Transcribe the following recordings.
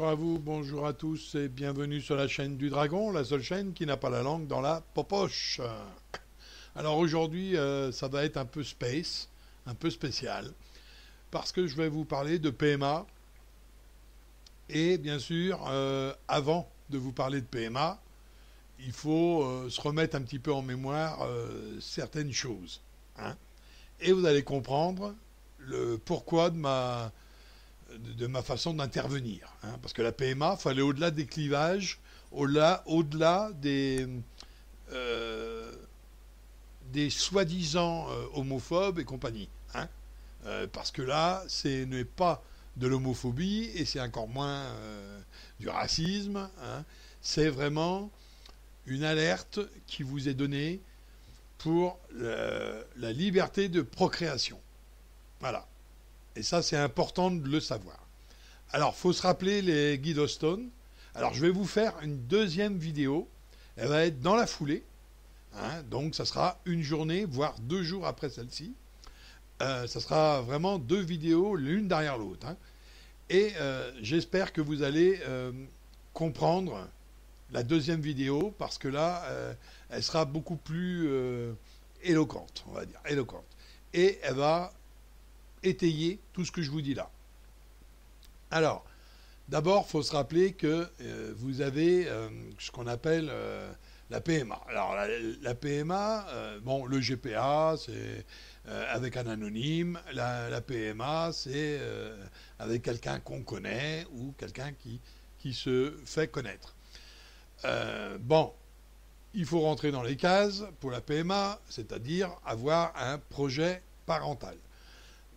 Bonjour à vous, bonjour à tous et bienvenue sur la chaîne du Dragon, la seule chaîne qui n'a pas la langue dans la popoche. Alors aujourd'hui, ça va être un peu space, un peu spécial, parce que je vais vous parler de PMA et bien sûr, avant de vous parler de PMA, il faut se remettre un petit peu en mémoire certaines choses, hein. Et vous allez comprendre le pourquoi de ma façon d'intervenir, hein, parce que la PMA, il faut aller au-delà des clivages, au-delà des soi-disant homophobes et compagnie, hein, parce que là, ce n'est pas de l'homophobie et c'est encore moins du racisme, hein. C'est vraiment une alerte qui vous est donnée pour la liberté de procréation. Voilà. Et ça, c'est important de le savoir. Alors, il faut se rappeler les Guidostones. Alors, je vais vous faire une deuxième vidéo. Elle va être dans la foulée, hein, donc, ça sera une journée, voire 2 jours après celle-ci. Ça sera vraiment 2 vidéos, l'une derrière l'autre, hein. Et j'espère que vous allez comprendre la deuxième vidéo, parce que là, elle sera beaucoup plus éloquente, on va dire, éloquente. Et elle va étayer tout ce que je vous dis là. Alors, d'abord, il faut se rappeler que vous avez ce qu'on appelle la PMA. Alors, la PMA, bon, le GPA, c'est avec un anonyme. La PMA, c'est avec quelqu'un qu'on connaît ou quelqu'un qui se fait connaître. Bon, il faut rentrer dans les cases pour la PMA, c'est-à-dire avoir un projet parental.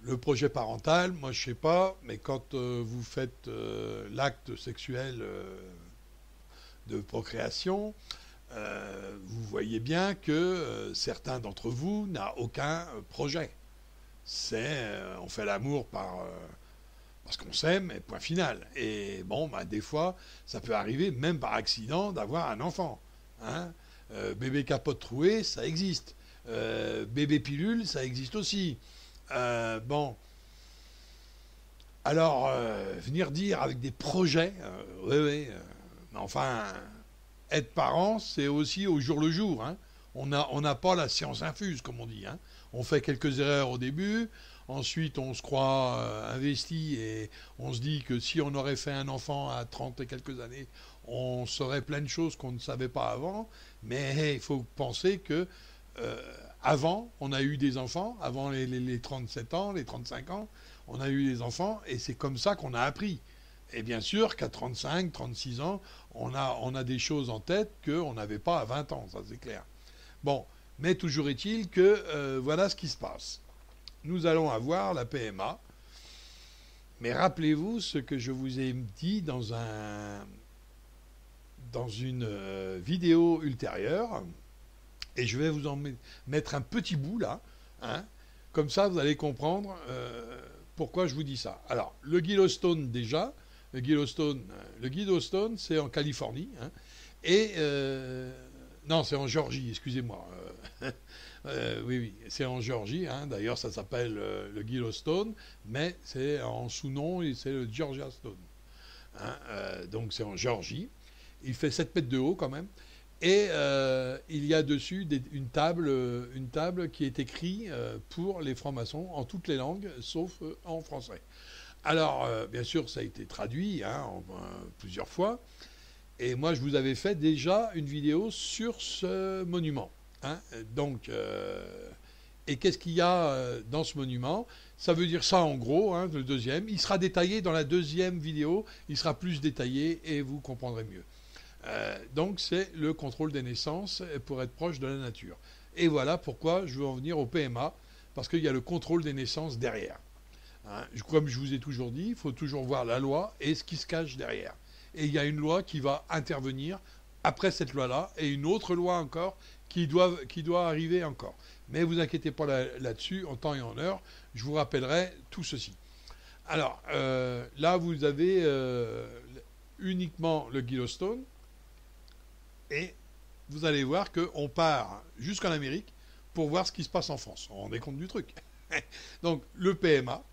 Le projet parental, moi je sais pas, mais quand vous faites l'acte sexuel de procréation, vous voyez bien que certains d'entre vous n'ont aucun projet. C'est on fait l'amour parce qu'on s'aime, et point final. Et bon, bah, des fois, ça peut arriver, même par accident, d'avoir un enfant, hein. Bébé capote trouée, ça existe. Bébé pilule, ça existe aussi. Bon, alors venir dire avec des projets, oui, oui, mais enfin, être parent, c'est aussi au jour le jour, hein. On n'a pas la science infuse, comme on dit, hein. On fait quelques erreurs au début, ensuite on se croit investi et on se dit que si on aurait fait un enfant à 30 et quelques années, on saurait plein de choses qu'on ne savait pas avant, mais il faut penser que avant, on a eu des enfants, avant les 37 ans, les 35 ans, on a eu des enfants, et c'est comme ça qu'on a appris. Et bien sûr qu'à 35, 36 ans, on a des choses en tête qu'on n'avait pas à 20 ans, ça c'est clair. Bon, mais toujours est-il que voilà ce qui se passe. Nous allons avoir la PMA, mais rappelez-vous ce que je vous ai dit dans une vidéo ultérieure, et je vais vous en mettre un petit bout là, hein, comme ça vous allez comprendre pourquoi je vous dis ça. Alors, le Guidostone déjà, le Guidostone c'est en Californie, hein, et non, c'est en Géorgie, excusez-moi. Oui, oui, c'est en Géorgie, hein, d'ailleurs ça s'appelle le Guidostone, mais c'est en sous-nom, c'est le Georgia Stone, hein, donc c'est en Géorgie. Il fait 7 mètres de haut quand même. Et il y a dessus une table qui est écrite pour les francs-maçons en toutes les langues, sauf en français. Alors, bien sûr, ça a été traduit, hein, plusieurs fois. Et moi, je vous avais fait déjà une vidéo sur ce monument, hein. Donc, et qu'est-ce qu'il y a dans ce monument? Ça veut dire ça en gros, hein, le deuxième. Il sera détaillé dans la deuxième vidéo, il sera plus détaillé et vous comprendrez mieux. Donc c'est le contrôle des naissances pour être proche de la nature. Et voilà pourquoi je veux en venir au PMA, parce qu'il y a le contrôle des naissances derrière, hein. Comme je vous ai toujours dit, il faut toujours voir la loi et ce qui se cache derrière. Et il y a une loi qui va intervenir après cette loi-là, et une autre loi encore qui doit arriver encore. Mais vous inquiétez pas là-dessus, en temps et en heure, je vous rappellerai tout ceci. Alors, là vous avez uniquement le Guidostone, et vous allez voir qu'on part jusqu'en Amérique pour voir ce qui se passe en France. On rend compte du truc. Donc, le PMA,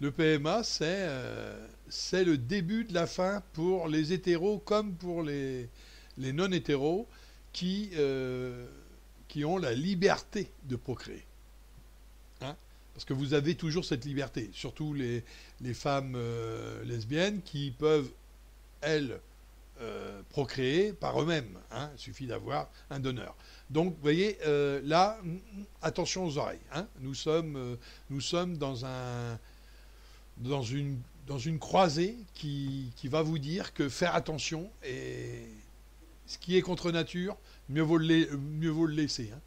Le PMA, c'est le début de la fin pour les hétéros comme pour les non-hétéros qui ont la liberté de procréer. Hein? Parce que vous avez toujours cette liberté, surtout les femmes lesbiennes qui peuvent, elles, procréer par eux-mêmes. Hein? Il suffit d'avoir un donneur. Donc, vous voyez, là, attention aux oreilles. Hein? Nous sommes dans une croisée qui va vous dire que faire attention, et ce qui est contre nature, mieux vaut le laisser. Hein?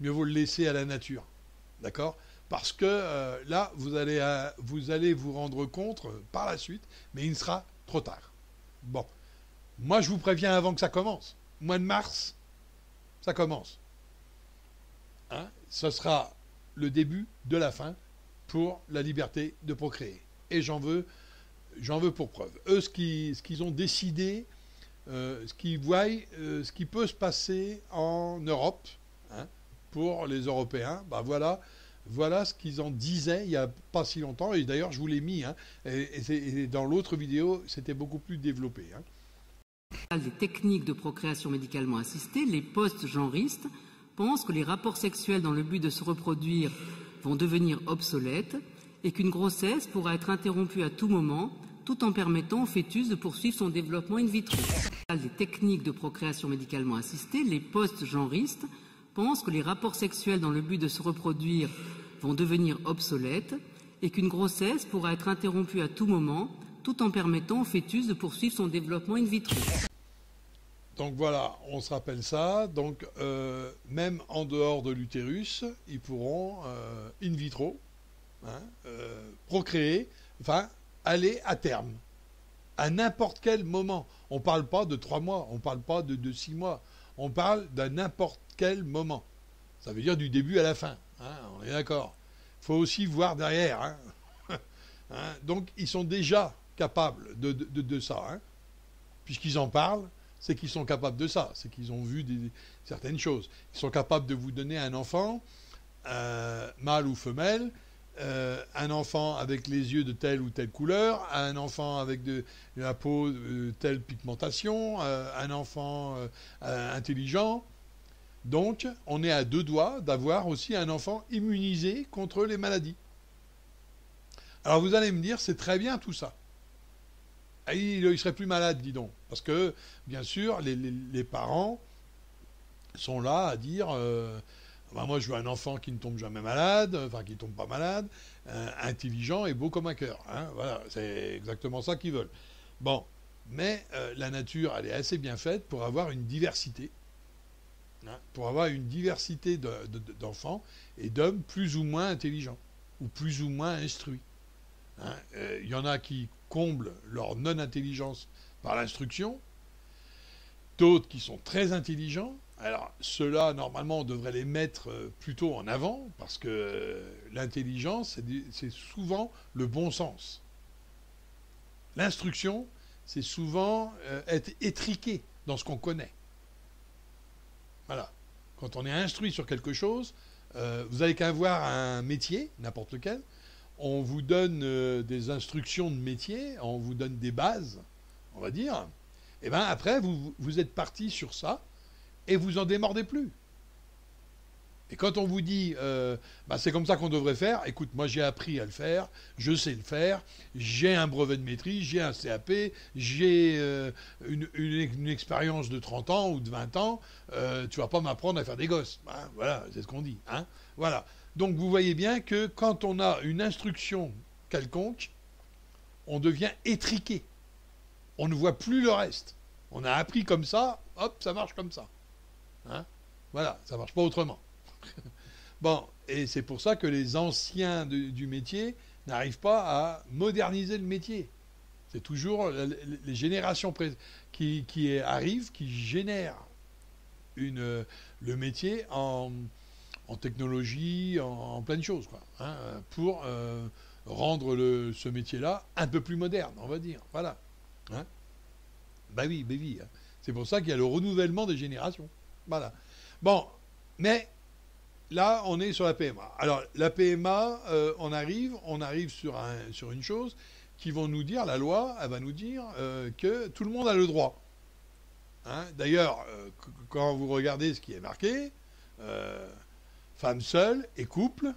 Mieux vaut le laisser à la nature. D'accord? Parce que là, vous allez vous rendre compte par la suite, mais il sera trop tard. Bon. Moi, je vous préviens avant que ça commence. Mois de mars, ça commence. Hein? Ce sera le début de la fin pour la liberté de procréer. Et j'en veux pour preuve. Eux, ce qu'ils ont décidé, ce qu'ils voient, ce qui peut se passer en Europe, hein, pour les Européens, ben voilà ce qu'ils en disaient il n'y a pas si longtemps. Et d'ailleurs, je vous l'ai mis. Hein, et dans l'autre vidéo, c'était beaucoup plus développé. Hein. Des techniques de procréation médicalement assistée, les post-genristes pensent que les rapports sexuels dans le but de se reproduire vont devenir obsolètes et qu'une grossesse pourra être interrompue à tout moment, tout en permettant au fœtus de poursuivre son développement in vitro. Des techniques de procréation médicalement assistée, les post-genristes pensent que les rapports sexuels dans le but de se reproduire vont devenir obsolètes et qu'une grossesse pourra être interrompue à tout moment, tout en permettant au fœtus de poursuivre son développement in vitro. Donc voilà, on se rappelle ça. Donc même en dehors de l'utérus, ils pourront in vitro, hein, procréer, enfin aller à terme, à n'importe quel moment. On ne parle pas de 3 mois, on ne parle pas de 6 mois, on parle d'à n'importe quel moment. Ça veut dire du début à la fin, hein, on est d'accord. Il faut aussi voir derrière. Hein. Hein, donc ils sont déjà capables de ça. Hein. Puisqu'ils en parlent, c'est qu'ils sont capables de ça, c'est qu'ils ont vu certaines choses. Ils sont capables de vous donner un enfant, mâle ou femelle, un enfant avec les yeux de telle ou telle couleur, un enfant avec de la peau de telle pigmentation, un enfant intelligent. Donc, on est à 2 doigts d'avoir aussi un enfant immunisé contre les maladies. Alors vous allez me dire, c'est très bien tout ça. Il serait plus malade, dis donc. Parce que, bien sûr, les parents sont là à dire ben moi, je veux un enfant qui ne tombe jamais malade, enfin, qui ne tombe pas malade, intelligent et beau comme un cœur. Hein, voilà, c'est exactement ça qu'ils veulent. Bon, mais la nature, elle est assez bien faite pour avoir une diversité. Hein, pour avoir une diversité d'enfants et d'hommes plus ou moins intelligents ou plus ou moins instruits. Hein, y en a qui comblent leur non-intelligence par l'instruction, d'autres qui sont très intelligents. Alors, ceux-là, normalement, on devrait les mettre plutôt en avant, parce que l'intelligence, c'est souvent le bon sens. L'instruction, c'est souvent être étriqué dans ce qu'on connaît. Voilà. Quand on est instruit sur quelque chose, vous avez qu'à voir un métier, n'importe lequel, on vous donne des instructions de métier, on vous donne des bases, on va dire, et bien après, vous êtes parti sur ça, et vous en démordez plus. Et quand on vous dit, c'est comme ça qu'on devrait faire, écoute, moi j'ai appris à le faire, je sais le faire, j'ai un brevet de maîtrise, j'ai un CAP, j'ai une expérience de 30 ans ou de 20 ans, tu vas pas m'apprendre à faire des gosses. Hein, voilà, c'est ce qu'on dit. Hein, voilà. Donc vous voyez bien que quand on a une instruction quelconque, on devient étriqué. On ne voit plus le reste. On a appris comme ça, hop, ça marche comme ça. Hein, voilà, ça marche pas autrement. Bon, et c'est pour ça que les anciens du métier n'arrivent pas à moderniser le métier. C'est toujours les générations qui arrivent, qui génèrent le métier en technologie, en plein de choses, quoi, hein, pour rendre ce métier-là un peu plus moderne, on va dire. Voilà. Hein, bah oui. Hein. C'est pour ça qu'il y a le renouvellement des générations. Voilà. Bon, mais là, on est sur la PMA. Alors, la PMA, on arrive sur une chose qui vont nous dire, la loi, elle va nous dire que tout le monde a le droit. Hein. D'ailleurs, quand vous regardez ce qui est marqué, femme seule et couple,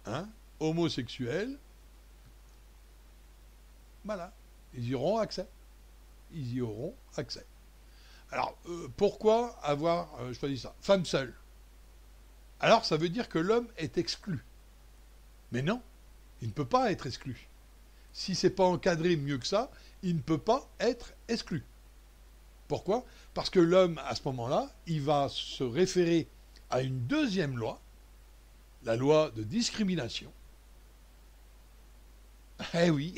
hein, homosexuels, voilà, ils y auront accès. Ils y auront accès. Alors, pourquoi avoir choisi ça? Femme seule. Alors, ça veut dire que l'homme est exclu. Mais non, il ne peut pas être exclu. Si c'est pas encadré mieux que ça, il ne peut pas être exclu. Pourquoi? Parce que l'homme, à ce moment-là, il va se référer à une deuxième loi, la loi de discrimination. Eh oui,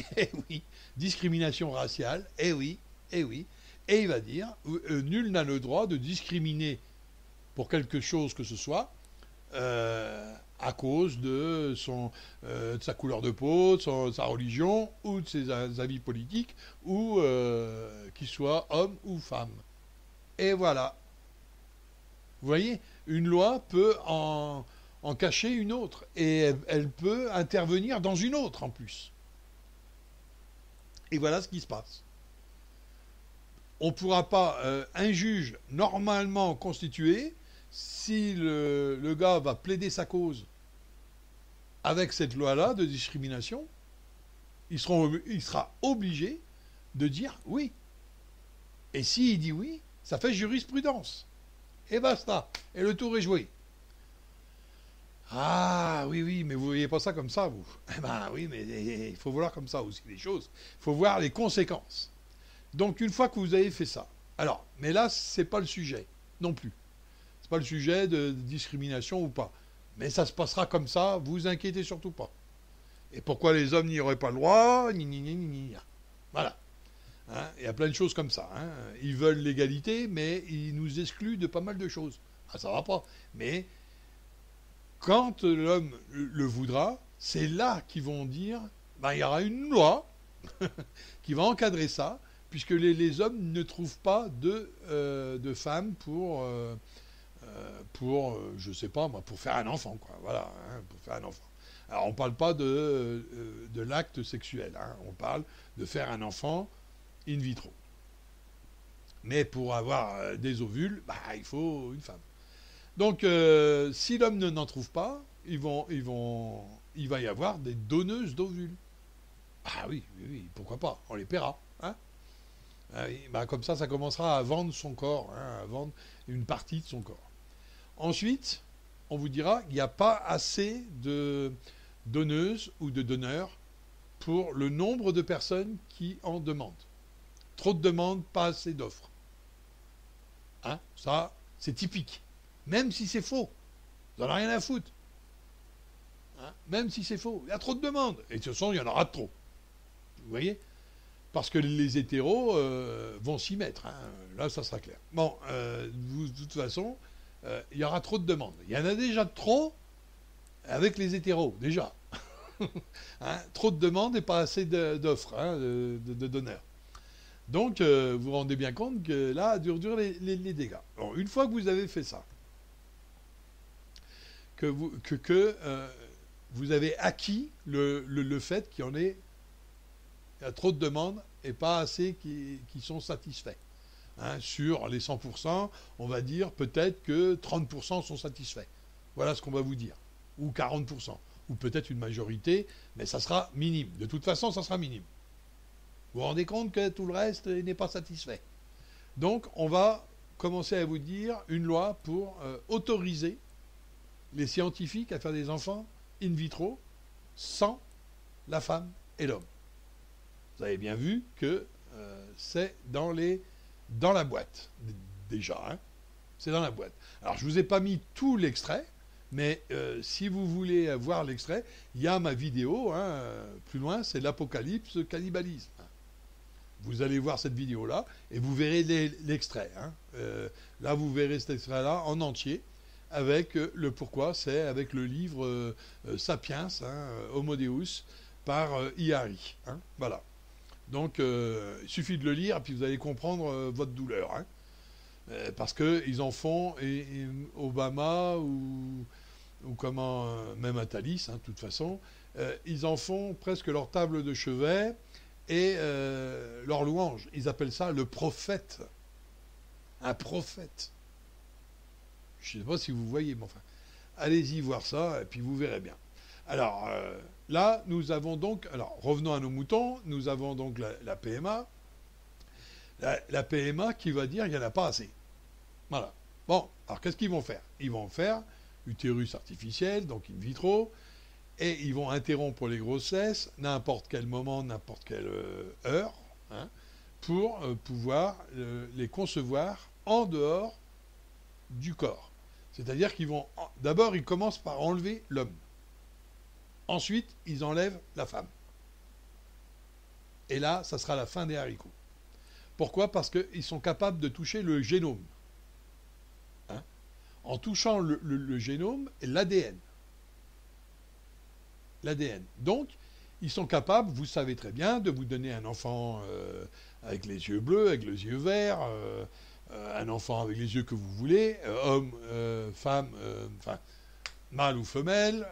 discrimination raciale, eh oui. Et il va dire, nul n'a le droit de discriminer pour quelque chose que ce soit, à cause de sa couleur de peau, de sa religion, ou de ses avis politiques, ou qu'il soit homme ou femme. Et voilà. Vous voyez, une loi peut en cacher une autre, et elle peut intervenir dans une autre en plus. Et voilà ce qui se passe. On ne pourra pas, un juge normalement constitué, si le gars va plaider sa cause avec cette loi-là de discrimination, il sera obligé de dire oui. Et s'il dit oui, ça fait jurisprudence. Et basta. Et le tour est joué. Ah oui, mais vous ne voyez pas ça comme ça, vous. Eh ben oui, mais il faut voir comme ça aussi les choses. Il faut voir les conséquences. Donc une fois que vous avez fait ça, alors, mais là, c'est pas le sujet non plus. C'est pas le sujet de discrimination ou pas. Mais ça se passera comme ça, vous inquiétez surtout pas. Et pourquoi les hommes n'y auraient pas le droit? Voilà. Hein, il y a plein de choses comme ça. Hein. Ils veulent l'égalité, mais ils nous excluent de pas mal de choses. Ah, ça va pas. Mais quand l'homme le voudra, c'est là qu'ils vont dire, ben, il y aura une loi qui va encadrer ça, puisque les hommes ne trouvent pas de femmes pour je sais pas moi, pour faire un enfant, quoi. Voilà, hein, pour faire un enfant. Alors on ne parle pas de l'acte sexuel, hein, on parle de faire un enfant in vitro. Mais pour avoir des ovules, bah, il faut une femme. Donc si l'homme n'en trouve pas, il va y avoir des donneuses d'ovules. Ah oui, pourquoi pas, on les paiera. Hein. Ah oui, bah, comme ça commencera à vendre son corps, hein, à vendre une partie de son corps. Ensuite, on vous dira qu'il n'y a pas assez de donneuses ou de donneurs pour le nombre de personnes qui en demandent. Trop de demandes, pas assez d'offres. Hein, ça, c'est typique. Même si c'est faux. Vous n'en avez rien à foutre. Hein, même si c'est faux. Il y a trop de demandes. Et de toute façon, il y en aura trop. Vous voyez? Parce que les hétéros vont s'y mettre. Hein. Là, ça sera clair. Bon, de toute façon, il y aura trop de demandes. Il y en a déjà trop avec les hétéros, déjà. Hein, trop de demandes et pas assez d'offres, hein, de donneurs. Donc, vous vous rendez bien compte que là, durent les dégâts. Bon, une fois que vous avez fait ça, que vous avez acquis le fait qu'il y a trop de demandes et pas assez qui sont satisfaits. Hein, sur les 100%, on va dire peut-être que 30% sont satisfaits. Voilà ce qu'on va vous dire. Ou 40%. Ou peut-être une majorité, mais ça sera minime. De toute façon, ça sera minime. Vous vous rendez compte que tout le reste n'est pas satisfait. Donc, on va commencer à vous dire une loi pour autoriser les scientifiques à faire des enfants in vitro sans la femme et l'homme. Vous avez bien vu que c'est dans la boîte, déjà. Hein. C'est dans la boîte. Alors, je ne vous ai pas mis tout l'extrait, mais si vous voulez voir l'extrait, il y a ma vidéo, hein, plus loin, c'est l'Apocalypse cannibalisme. Vous allez voir cette vidéo-là, et vous verrez l'extrait. Hein. Là, vous verrez cet extrait-là en entier, avec le pourquoi, c'est avec le livre Sapiens, hein, Homo Deus, par Ihari. Hein. Voilà. Donc, il suffit de le lire, et puis vous allez comprendre votre douleur. Hein. Parce qu'ils en font, et Obama ou ou comment, même à Thalys, de toute façon, ils en font presque leur table de chevet et leur louange. Ils appellent ça le prophète. Un prophète. Je ne sais pas si vous voyez, mais enfin, allez-y voir ça et puis vous verrez bien. Alors, là, nous avons donc, alors revenons à nos moutons, nous avons donc la PMA. La PMA qui va dire qu'il n'y en a pas assez. Voilà. Bon, alors qu'est-ce qu'ils vont faire? Ils vont faire utérus artificiel, donc in vitro, et ils vont interrompre les grossesses n'importe quel moment, n'importe quelle heure, pour pouvoir les concevoir en dehors du corps. C'est-à-dire qu'ils vont... D'abord, ils commencent par enlever l'homme. Ensuite, ils enlèvent la femme. Et là, ça sera la fin des haricots. Pourquoi? Parce qu'ils sont capables de toucher le génome. En touchant le génome et l'ADN. L'ADN. Donc, ils sont capables, vous savez très bien, de vous donner un enfant avec les yeux bleus, avec les yeux verts, un enfant avec les yeux que vous voulez, homme, femme, enfin, mâle ou femelle,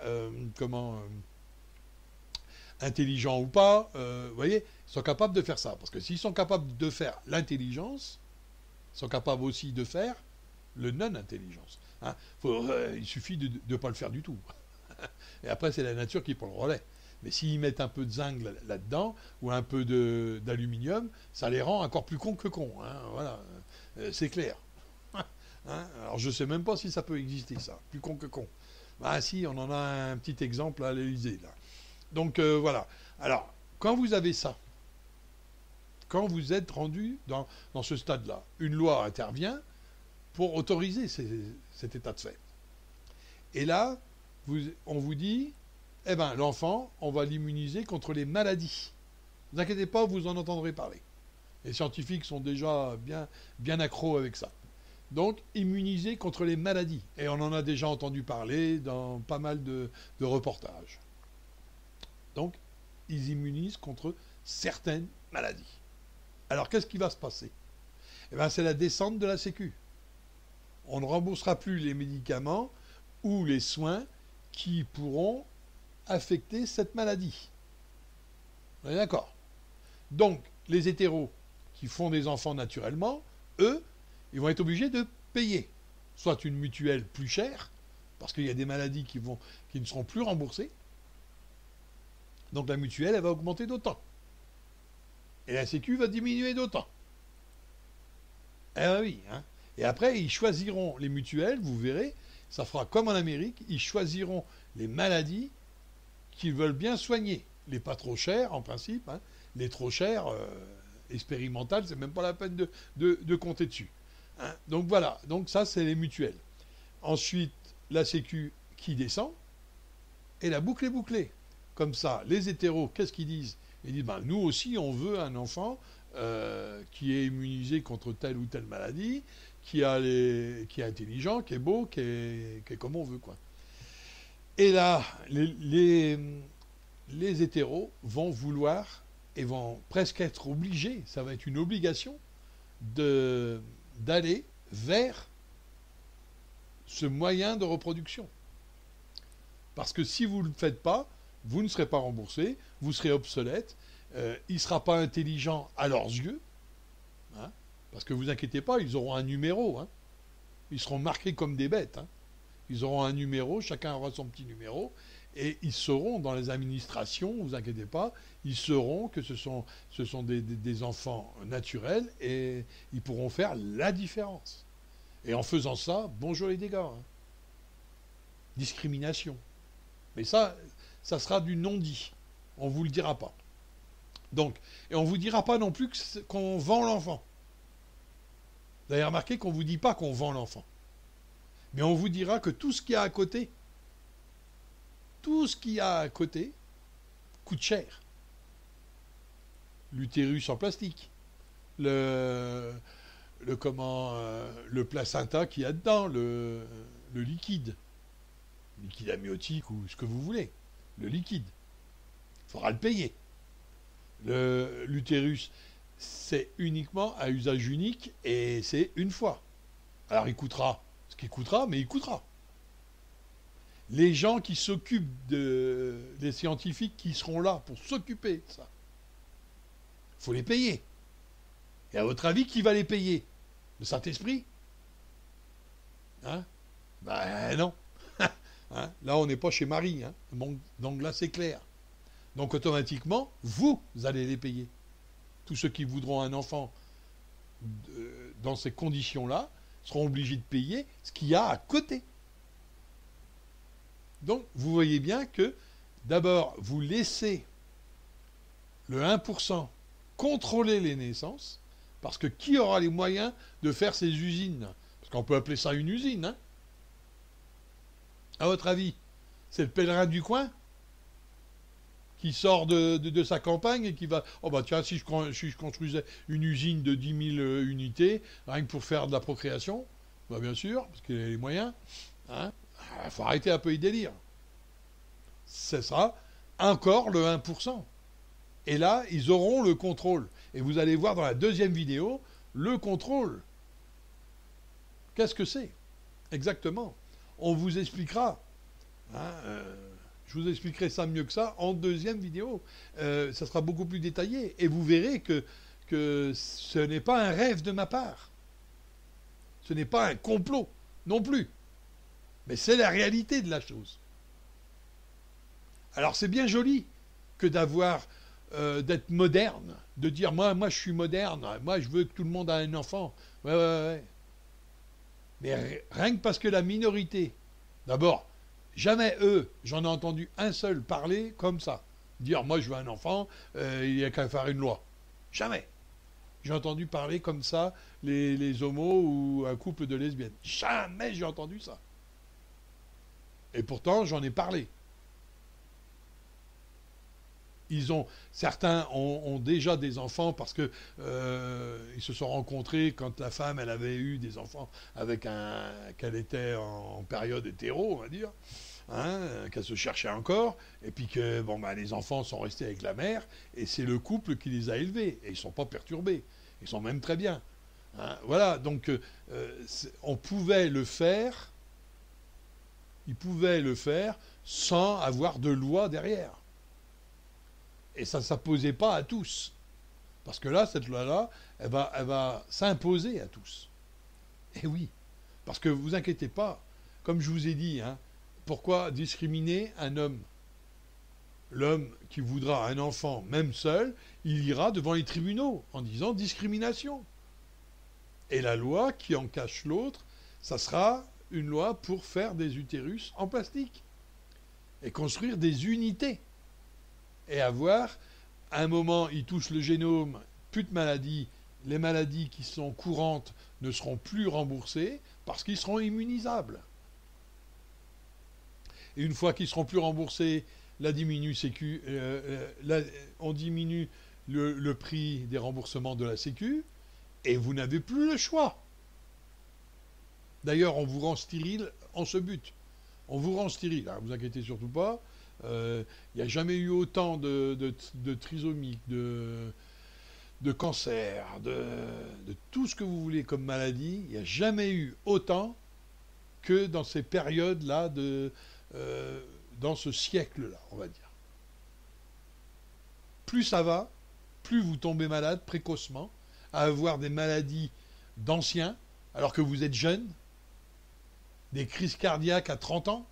intelligent ou pas, vous voyez, ils sont capables de faire ça. Parce que s'ils sont capables de faire l'intelligence, ils sont capables aussi de faire le non-intelligence. Il suffit de ne pas le faire du tout. Et après, c'est la nature qui prend le relais. Mais s'ils mettent un peu de zinc là-dedans, ou un peu d'aluminium, ça les rend encore plus cons que cons. Voilà, c'est clair. Alors, je ne sais même pas si ça peut exister, ça. Plus con que con. Ah si, on en a un petit exemple à l'Élysée, là. Donc, voilà. Alors, quand vous avez ça, quand vous êtes rendu dans ce stade-là, une loi intervient pour autoriser cet état de fait. Et là, on vous dit, eh bien, l'enfant, on va l'immuniser contre les maladies. Ne vous inquiétez pas, vous en entendrez parler. Les scientifiques sont déjà bien accros avec ça. Donc, immuniser contre les maladies. Et on en a déjà entendu parler dans pas mal de reportages. Donc, ils immunisent contre certaines maladies. Alors, qu'est-ce qui va se passer? Eh bien, c'est la descente de la Sécu. On ne remboursera plus les médicaments ou les soins qui pourront affecter cette maladie. On est d'accord? Donc, les hétéros qui font des enfants naturellement, eux, ils vont être obligés de payer soit une mutuelle plus chère, parce qu'il y a des maladies qui ne seront plus remboursées. Donc la mutuelle, elle va augmenter d'autant. Et la Sécu va diminuer d'autant. Eh ben oui, Et après, ils choisiront les mutuelles, vous verrez, ça fera comme en Amérique, ils choisiront les maladies qu'ils veulent bien soigner. Les pas trop chères, en principe, les trop chères, expérimentales, c'est même pas la peine de compter dessus. Donc voilà, donc ça, c'est les mutuelles. Ensuite, la Sécu qui descend, et la boucle est bouclée. Comme ça, les hétéros, qu'est-ce qu'ils disent? Ils disent, nous aussi, on veut un enfant qui est immunisé contre telle ou telle maladie, qui est intelligent, qui est beau, qui est comme on veut, quoi. Et là, les hétéros vont vouloir et vont presque être obligés, ça va être une obligation, d'aller vers ce moyen de reproduction. Parce que si vous ne le faites pas, vous ne serez pas remboursé, vous serez obsolète, il ne sera pas intelligent à leurs yeux, parce que vous inquiétez pas, ils auront un numéro, ils seront marqués comme des bêtes, ils auront un numéro, chacun aura son petit numéro, et ils sauront dans les administrations, vous inquiétez pas, ils sauront que ce sont des enfants naturels, et ils pourront faire la différence. Et en faisant ça, bonjour les dégâts. Discrimination. Mais ça sera du non-dit. On ne vous le dira pas. Donc, et on ne vous dira pas non plus qu'on vend l'enfant. Vous avez remarqué qu'on ne vous dit pas qu'on vend l'enfant. Mais on vous dira que tout ce qu'il y a à côté, coûte cher. L'utérus en plastique. Le placenta qu'il y a dedans, le liquide amniotique ou ce que vous voulez, le liquide. Il faudra le payer. L'utérus, c'est uniquement à usage unique et c'est une fois. Alors il coûtera ce qu'il coûtera, mais il coûtera. Les gens qui s'occupent les scientifiques qui seront là pour s'occuper de ça, il faut les payer. Et à votre avis, qui va les payer? Le Saint-Esprit? Hein? Ben non. Hein? Là, on n'est pas chez Marie. Hein? Donc là, c'est clair. Donc automatiquement, vous allez les payer. Tous ceux qui voudront un enfant dans ces conditions-là seront obligés de payer ce qu'il y a à côté. Donc, vous voyez bien que, d'abord, vous laissez le 1% contrôler les naissances, parce que qui aura les moyens de faire ces usines? Parce qu'on peut appeler ça une usine, hein? À votre avis, c'est le pèlerin du coin qui sort de sa campagne et qui va... Oh bah tiens, si je construisais une usine de 10 000 unités, rien que pour faire de la procréation, bah bien sûr, parce qu'il a les moyens, hein, il faut arrêter un peu les délires. C'est ça, encore le 1%. Et là, ils auront le contrôle. Et vous allez voir dans la deuxième vidéo, le contrôle. Qu'est-ce que c'est? Exactement. On vous expliquera. Hein, je vous expliquerai ça mieux que ça en deuxième vidéo. Ça sera beaucoup plus détaillé. Et vous verrez que ce n'est pas un rêve de ma part. Ce n'est pas un complot non plus. Mais c'est la réalité de la chose. Alors c'est bien joli que d'être moderne, de dire moi je suis moderne, moi je veux que tout le monde ait un enfant. Ouais. Mais rien que parce que la minorité, d'abord, jamais j'en ai entendu un seul parler comme ça. Dire moi je veux un enfant, il n'y a qu'à faire une loi. Jamais. J'ai entendu parler comme ça les homos ou un couple de lesbiennes. Jamais j'ai entendu ça. Et pourtant j'en ai parlé. Certains ont déjà des enfants parce que ils se sont rencontrés quand la femme elle avait eu des enfants avec qu'elle était en période hétéro, on va dire, hein, qu'elle se cherchait encore, et puis que les enfants sont restés avec la mère et c'est le couple qui les a élevés et ils sont pas perturbés, ils sont même très bien. Hein, voilà, donc on pouvait le faire, ils pouvaient le faire sans avoir de loi derrière. Et ça ne s'imposait pas à tous. Parce que là, cette loi-là, elle va s'imposer à tous. Et oui. Parce que vous inquiétez pas, comme je vous ai dit, hein, pourquoi discriminer un homme? L'homme qui voudra un enfant, même seul, il ira devant les tribunaux en disant discrimination. Et la loi qui en cache l'autre, ça sera une loi pour faire des utérus en plastique. Et construire des unités. Et avoir, à un moment, il touche le génome, plus de maladies, les maladies qui sont courantes ne seront plus remboursées parce qu'ils seront immunisables. Et une fois qu'ils seront plus remboursés, on diminue le prix des remboursements de la Sécu, et vous n'avez plus le choix. D'ailleurs, on vous rend stérile en ce but. On vous rend stérile, ne vous inquiétez surtout pas. Il n'y a jamais eu autant de trisomie, de cancer, de tout ce que vous voulez comme maladie. Il n'y a jamais eu autant que dans ces périodes-là, dans ce siècle-là, on va dire. Plus ça va, plus vous tombez malade précocement, à avoir des maladies d'anciens, alors que vous êtes jeune, des crises cardiaques à 30 ans.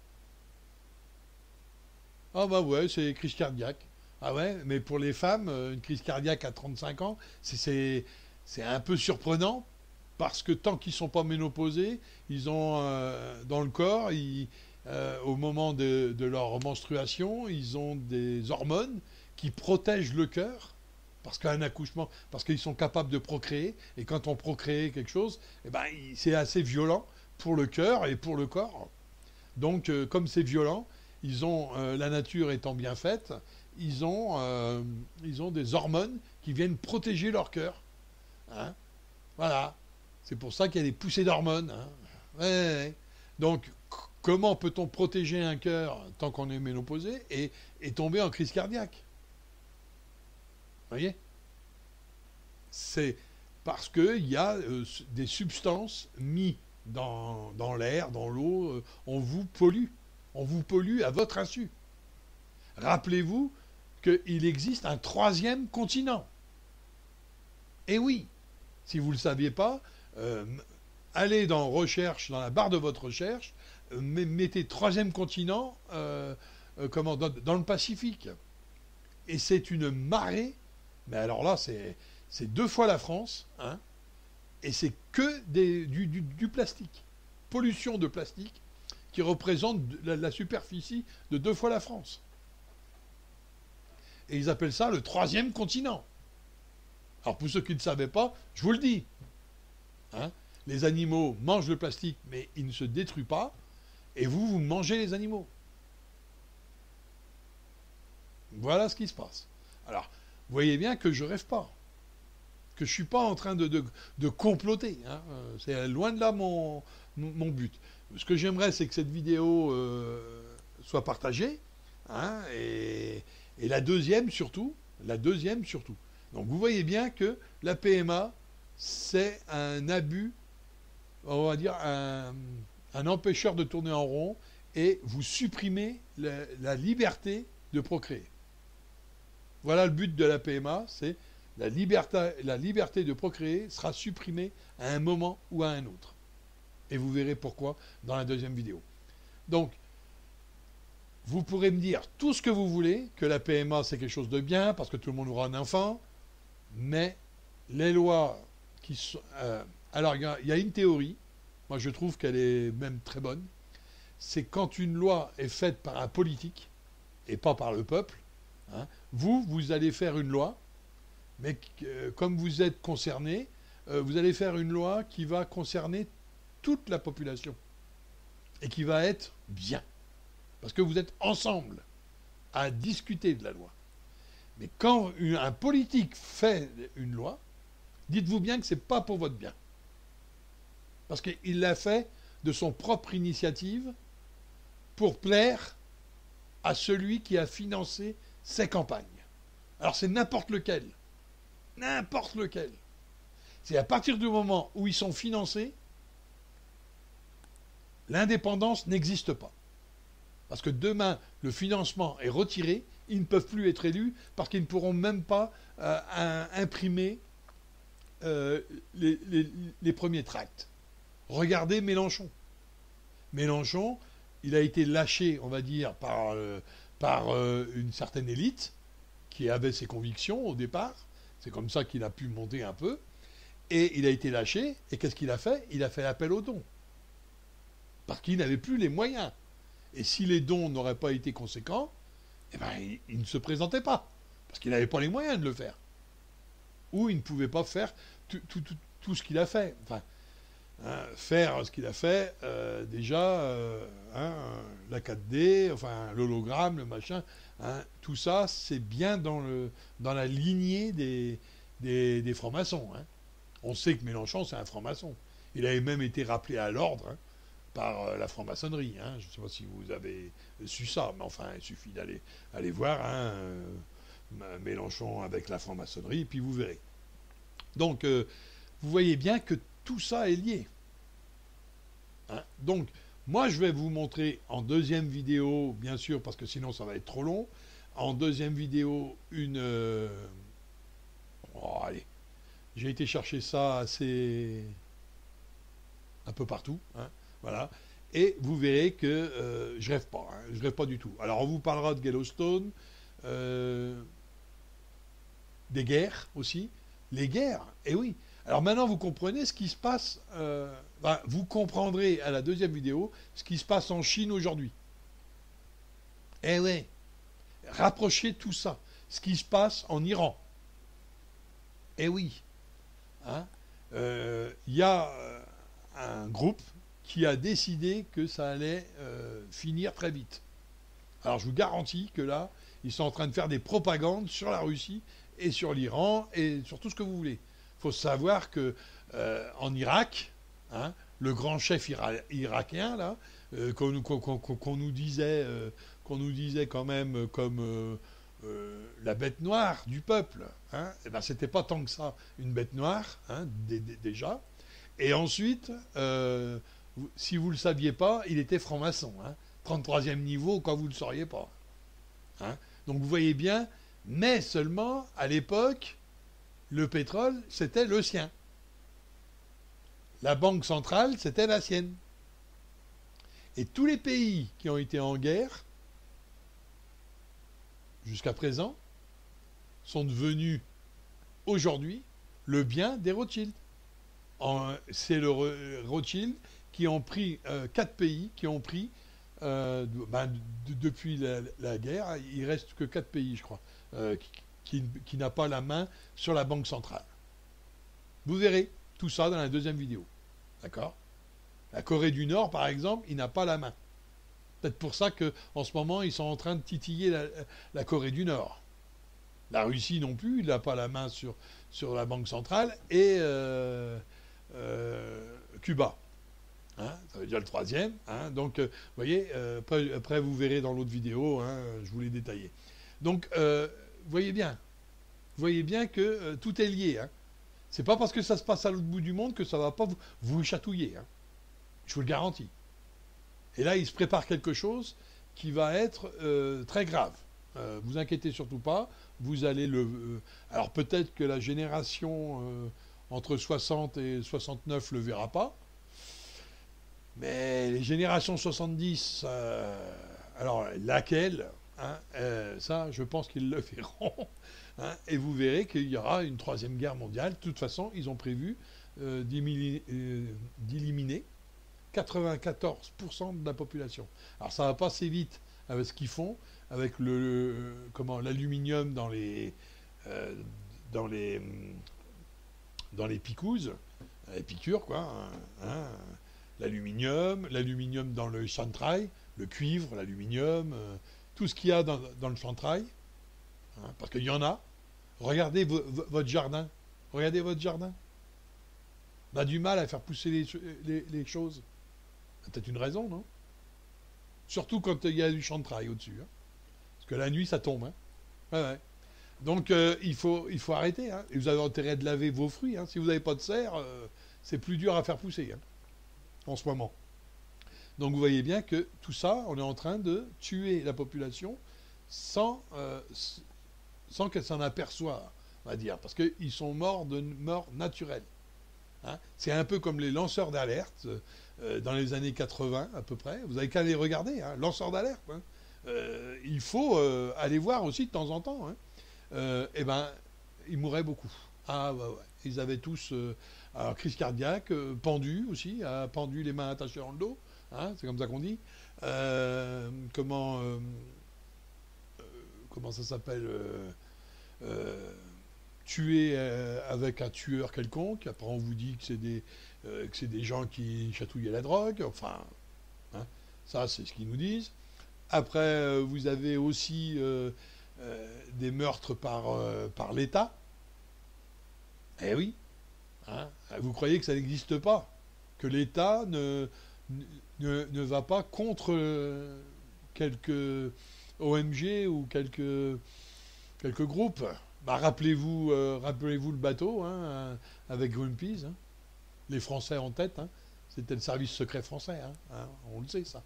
Ah bah ouais, c'est crise cardiaque. Ah ouais, mais pour les femmes, une crise cardiaque à 35 ans, c'est un peu surprenant, parce que tant qu'ils ne sont pas ménopausés, ils ont dans le corps, au moment de leur menstruation, ils ont des hormones qui protègent le cœur, parce qu'un accouchement, parce qu'ils sont capables de procréer, et quand on procrée quelque chose, eh ben, c'est assez violent pour le cœur et pour le corps. Donc, comme c'est violent, ils ont, la nature étant bien faite, ils ont des hormones qui viennent protéger leur cœur. Hein, voilà. C'est pour ça qu'il y a des poussées d'hormones. Hein. Ouais. Donc, comment peut-on protéger un cœur tant qu'on est ménopausé et tomber en crise cardiaque? Vous voyez? C'est parce qu'il y a des substances mises dans l'air, dans l'eau, on vous pollue. On vous pollue à votre insu. Rappelez-vous qu'il existe un troisième continent. Et oui, si vous ne le saviez pas, allez dans recherche, dans la barre de votre recherche, mettez troisième continent dans le Pacifique. Et c'est une marée, mais alors là, c'est 2 fois la France, hein, et c'est que du plastique. Pollution de plastique qui représente la superficie de 2 fois la France. Et ils appellent ça le troisième continent. Alors pour ceux qui ne savaient pas, je vous le dis, hein, les animaux mangent le plastique, mais ils ne se détruisent pas, et vous mangez les animaux. Voilà ce qui se passe. Alors, vous voyez bien que je rêve pas, que je ne suis pas en train de comploter. Hein. C'est loin de là mon but. Ce que j'aimerais, c'est que cette vidéo soit partagée, hein, et la deuxième surtout. Donc vous voyez bien que la PMA, c'est un abus, on va dire un empêcheur de tourner en rond, et vous supprimez la liberté de procréer. Voilà le but de la PMA, c'est la liberté de procréer sera supprimée à un moment ou à un autre. Et vous verrez pourquoi dans la deuxième vidéo. Donc, vous pourrez me dire tout ce que vous voulez, que la PMA c'est quelque chose de bien, parce que tout le monde aura un enfant, mais les lois qui sont... alors, il y a une théorie, moi je trouve qu'elle est même très bonne, c'est quand une loi est faite par un politique, et pas par le peuple, hein, vous allez faire une loi, mais comme vous êtes concerné, vous allez faire une loi qui va concerner toute la population, et qui va être bien. Parce que vous êtes ensemble à discuter de la loi. Mais quand un politique fait une loi, dites-vous bien que ce n'est pas pour votre bien. Parce qu'il l'a fait de son propre initiative pour plaire à celui qui a financé ses campagnes. Alors c'est n'importe lequel. N'importe lequel. C'est à partir du moment où ils sont financés, l'indépendance n'existe pas. Parce que demain, le financement est retiré, ils ne peuvent plus être élus parce qu'ils ne pourront même pas imprimer les premiers tracts. Regardez Mélenchon. Mélenchon, il a été lâché, on va dire, par une certaine élite qui avait ses convictions au départ. C'est comme ça qu'il a pu monter un peu. Et il a été lâché. Et qu'est-ce qu'il a fait? Il a fait appel aux dons. Parce qu'il n'avait plus les moyens. Et si les dons n'auraient pas été conséquents, eh ben, il ne se présentait pas. Parce qu'il n'avait pas les moyens de le faire. Ou il ne pouvait pas faire tout ce qu'il a fait. Enfin, hein, faire ce qu'il a fait, déjà, la 4D, enfin, l'hologramme, le machin, hein, tout ça, c'est bien dans la lignée des francs-maçons. Hein. On sait que Mélenchon, c'est un franc-maçon. Il avait même été rappelé à l'ordre, hein, par la franc-maçonnerie. Hein. Je ne sais pas si vous avez su ça, mais enfin, il suffit d'aller voir, hein, Mélenchon avec la franc-maçonnerie, et puis vous verrez. Donc, vous voyez bien que tout ça est lié. Hein. Donc, moi, je vais vous montrer en deuxième vidéo, bien sûr, parce que sinon ça va être trop long, en deuxième vidéo, oh, allez, j'ai été chercher ça assez... un peu partout, hein. Voilà. Et vous verrez que je rêve pas. Hein, je rêve pas du tout. Alors, on vous parlera de Yellowstone, des guerres aussi. Les guerres, eh oui. Alors maintenant, vous comprenez ce qui se passe. Vous comprendrez à la deuxième vidéo ce qui se passe en Chine aujourd'hui. Eh oui. Rapprochez tout ça. Ce qui se passe en Iran. Eh oui. Hein, y a un groupe qui a décidé que ça allait finir très vite. Alors je vous garantis que là, ils sont en train de faire des propagandes sur la Russie et sur l'Iran et sur tout ce que vous voulez. Il faut savoir que en Irak, hein, le grand chef irakien, là, qu'on nous disait quand même comme la bête noire du peuple, hein, et ben c'était pas tant que ça une bête noire, hein, déjà. Et ensuite, si vous ne le saviez pas, il était franc-maçon. Hein. 33e niveau quand vous ne le sauriez pas. Hein. Donc vous voyez bien, mais seulement à l'époque, le pétrole, c'était le sien. La banque centrale, c'était la sienne. Et tous les pays qui ont été en guerre, jusqu'à présent, sont devenus aujourd'hui le bien des Rothschild. C'est le Rothschild qui ont pris 4 pays qui ont pris depuis la guerre, il reste que 4 pays, je crois, qui n'a pas la main sur la banque centrale. Vous verrez tout ça dans la deuxième vidéo. D'accord ? La Corée du Nord, par exemple, il n'a pas la main. Peut-être pour ça qu'en ce moment, ils sont en train de titiller la Corée du Nord. La Russie non plus, il n'a pas la main sur la banque centrale. Et Cuba. Hein, ça veut dire le troisième. Hein, donc, vous voyez, après, vous verrez dans l'autre vidéo, hein, je vous l'ai détaillé. Donc, vous voyez bien que tout est lié. Hein. C'est pas parce que ça se passe à l'autre bout du monde que ça ne va pas vous chatouiller. Hein. Je vous le garantis. Et là, il se prépare quelque chose qui va être très grave. Vous inquiétez surtout pas. Vous allez alors peut-être que la génération entre 60 et 69 le verra pas. Mais les générations 70, alors laquelle hein, ça, je pense qu'ils le verront. Hein, et vous verrez qu'il y aura une troisième guerre mondiale. De toute façon, ils ont prévu d'éliminer 94% de la population. Alors ça va pas assez vite avec ce qu'ils font, avec l'aluminium dans les picouzes, les piqûres quoi. Hein, l'aluminium dans le chantrail, le cuivre, l'aluminium, tout ce qu'il y a dans le chantrail, hein, parce qu'il y en a. Regardez votre jardin. Regardez votre jardin. On a du mal à faire pousser les choses. Peut-être une raison, non? Surtout quand il y a du chantrail au-dessus. Hein. Parce que la nuit, ça tombe. Hein. Ouais, ouais. Donc, il faut arrêter. Hein. Et vous avez intérêt de laver vos fruits. Hein. Si vous n'avez pas de serre, c'est plus dur à faire pousser hein, en ce moment. Donc, vous voyez bien que tout ça, on est en train de tuer la population sans qu'elle s'en aperçoive, on va dire. Parce qu'ils sont morts de mort naturelle. Hein. C'est un peu comme les lanceurs d'alerte dans les années 80 à peu près. Vous n'avez qu'à les regarder, hein, lanceurs d'alerte. Hein. Il faut aller voir aussi de temps en temps. Hein. Eh ben, ils mouraient beaucoup. Ah ouais, ouais. Ils avaient tous crise cardiaque, pendu aussi, pendu les mains attachées dans le dos. Hein, c'est comme ça qu'on dit. Comment ça s'appelle tuer avec un tueur quelconque. Après, on vous dit que c'est des gens qui chatouillaient la drogue. Enfin, hein, ça, c'est ce qu'ils nous disent. Après, vous avez aussi des meurtres par l'État. Eh oui. Hein, vous croyez que ça n'existe pas, que l'État ne va pas contre quelques ONG ou quelques groupes. Bah, rappelez-vous le bateau hein, avec Greenpeace, hein, les Français en tête. Hein, c'était le service secret français. Hein, on le sait ça.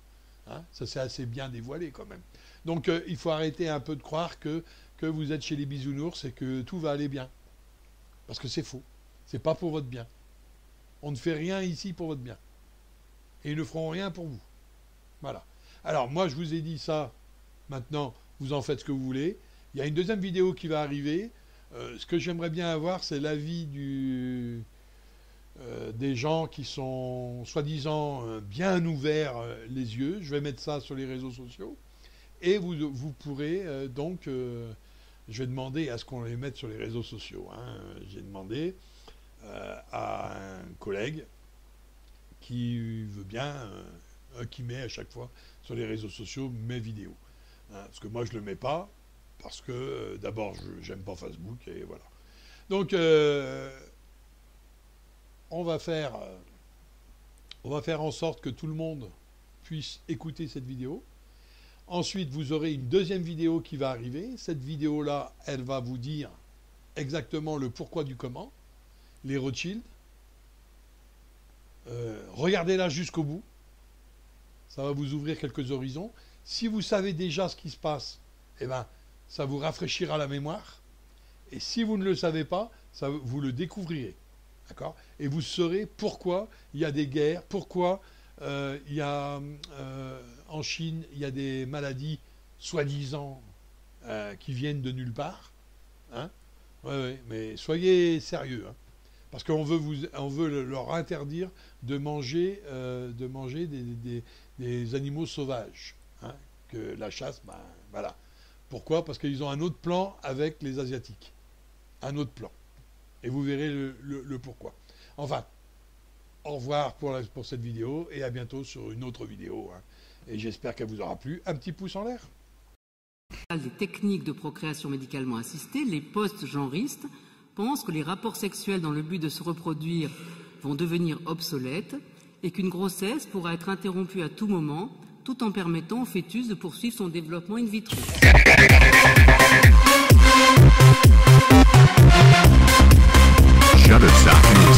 Hein, ça s'est assez bien dévoilé quand même. Donc il faut arrêter un peu de croire que vous êtes chez les bisounours et que tout va aller bien. Parce que c'est faux. C'est pas pour votre bien. On ne fait rien ici pour votre bien. Et ils ne feront rien pour vous. Voilà. Alors moi je vous ai dit ça. Maintenant, vous en faites ce que vous voulez. Il y a une deuxième vidéo qui va arriver. Ce que j'aimerais bien avoir, c'est l'avis des gens qui sont soi-disant bien ouverts les yeux. Je vais mettre ça sur les réseaux sociaux. Et vous pourrez donc... je vais demander à ce qu'on les mette sur les réseaux sociaux. Hein. J'ai demandé à un collègue qui veut bien, qui met à chaque fois sur les réseaux sociaux mes vidéos. Hein. Parce que moi, je ne le mets pas. Parce que, d'abord, j'aime pas Facebook. Et voilà. Donc, on va faire en sorte que tout le monde puisse écouter cette vidéo. Ensuite, vous aurez une deuxième vidéo qui va arriver. Cette vidéo-là, elle va vous dire exactement le pourquoi du comment. Les Rothschild. Regardez-la jusqu'au bout. ça va vous ouvrir quelques horizons. Si vous savez déjà ce qui se passe, eh ben, ça vous rafraîchira la mémoire. Et si vous ne le savez pas, vous le découvrirez. D'accord ? Et vous saurez pourquoi il y a des guerres, pourquoi il y a, en Chine, il y a des maladies soi-disant qui viennent de nulle part. Hein ? Ouais, mais soyez sérieux. Hein, parce qu'on veut leur interdire de manger des animaux sauvages. Hein, que la chasse, ben, voilà. Pourquoi ? Parce qu'ils ont un autre plan avec les Asiatiques. Un autre plan. Et vous verrez le pourquoi. Enfin, au revoir pour cette vidéo et à bientôt sur une autre vidéo. Hein. Et j'espère qu'elle vous aura plu. Un petit pouce en l'air. Des techniques de procréation médicalement assistée, les post-genristes pensent que les rapports sexuels dans le but de se reproduire vont devenir obsolètes et qu'une grossesse pourra être interrompue à tout moment, tout en permettant au fœtus de poursuivre son développement in vitro. Shutterstock.